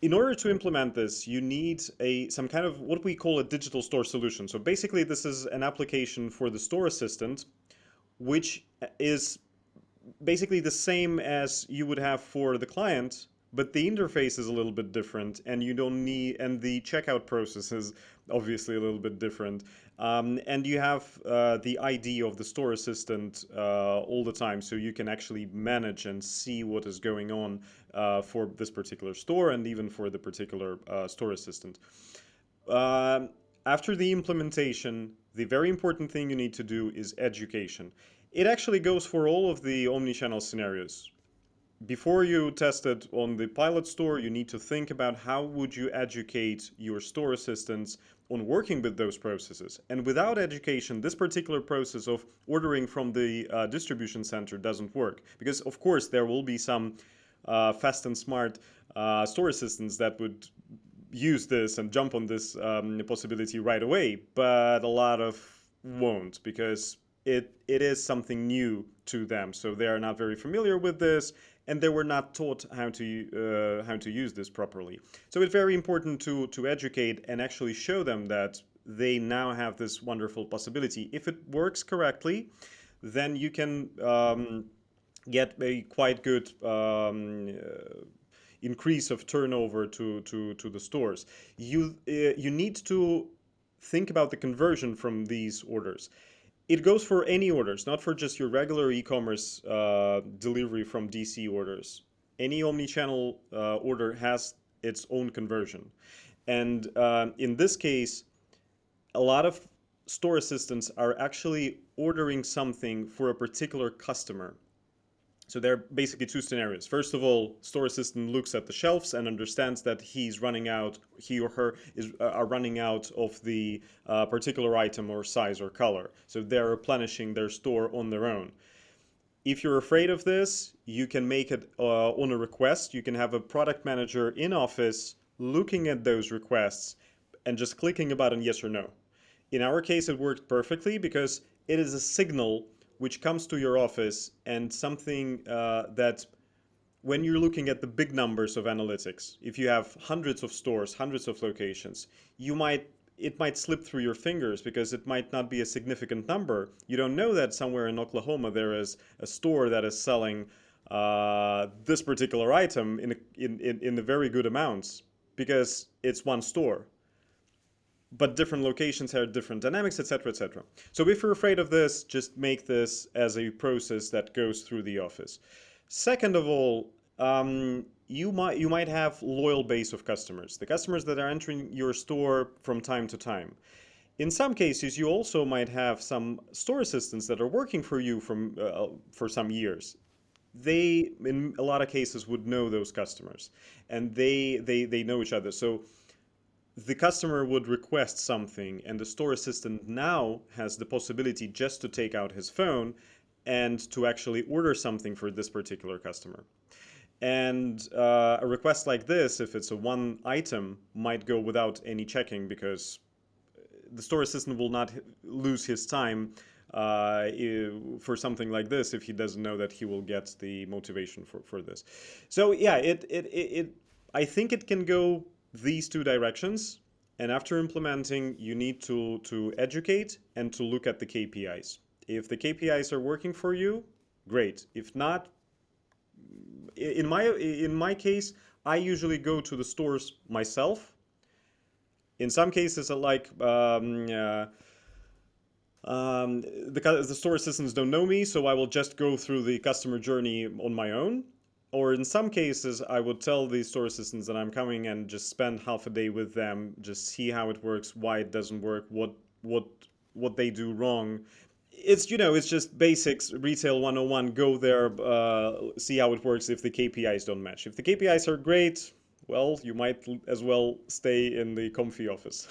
In order to implement this, you need some kind of what we call a digital store solution. So basically, this is an application for the store assistant, which is basically the same as you would have for the client, but the interface is a little bit different, and you don't need, and the checkout process is obviously a little bit different. And you have the ID of the store assistant all the time, so you can actually manage and see what is going on for this particular store and even for the particular store assistant. Um, After the implementation, the very important thing you need to do is education. It actually goes for all of the omnichannel scenarios. Before you test it on the pilot store, you need to think about how would you educate your store assistants on working with those processes. And without education, this particular process of ordering from the distribution center doesn't work. Because of course there will be some fast and smart store assistants that would use this and jump on this possibility right away, but a lot of won't, because it is something new to them. So they are not very familiar with this, and they were not taught how to use this properly. So it's very important to educate and actually show them that they now have this wonderful possibility. If it works correctly, then you can get a quite good increase of turnover to the stores. You need to think about the conversion from these orders. It goes for any orders, not for just your regular e-commerce delivery from DC orders. Any omnichannel order has its own conversion. And in this case, a lot of store assistants are actually ordering something for a particular customer. So there are basically two scenarios. First of all, store assistant looks at the shelves and understands that he or her are running out of the particular item or size or color. So they're replenishing their store on their own. If you're afraid of this, you can make it on a request. You can have a product manager in office looking at those requests and just clicking a button, yes or no. In our case, it worked perfectly because it is a signal which comes to your office, and something that when you're looking at the big numbers of analytics, if you have hundreds of stores, hundreds of locations, it might slip through your fingers because it might not be a significant number. You don't know that somewhere in Oklahoma there is a store that is selling this particular item in the very good amounts because it's one store. But different locations have different dynamics, etc., etc. So if you're afraid of this, just make this as a process that goes through the office. Second of all, you might have loyal base of customers, the customers that are entering your store from time to time. In some cases, you also might have some store assistants that are working for you for some years. They, in a lot of cases, would know those customers, and they know each other. So the customer would request something, and the store assistant now has the possibility just to take out his phone and to actually order something for this particular customer. And a request like this, if it's a one item, might go without any checking because the store assistant will not lose his time for something like this if he doesn't know that he will get the motivation for this. So yeah, I think it can go these two directions, and after implementing, you need to educate and to look at the KPIs. If the KPIs are working for you, great. If not, in my case, I usually go to the stores myself. In some cases, I like the store assistants don't know me, so I will just go through the customer journey on my own. Or in some cases, I would tell the store assistants that I'm coming and just spend half a day with them, just see how it works, why it doesn't work, what they do wrong. It's just basics, retail 101. Go there, see how it works if the KPIs don't match. If the KPIs are great, well, you might as well stay in the comfy office.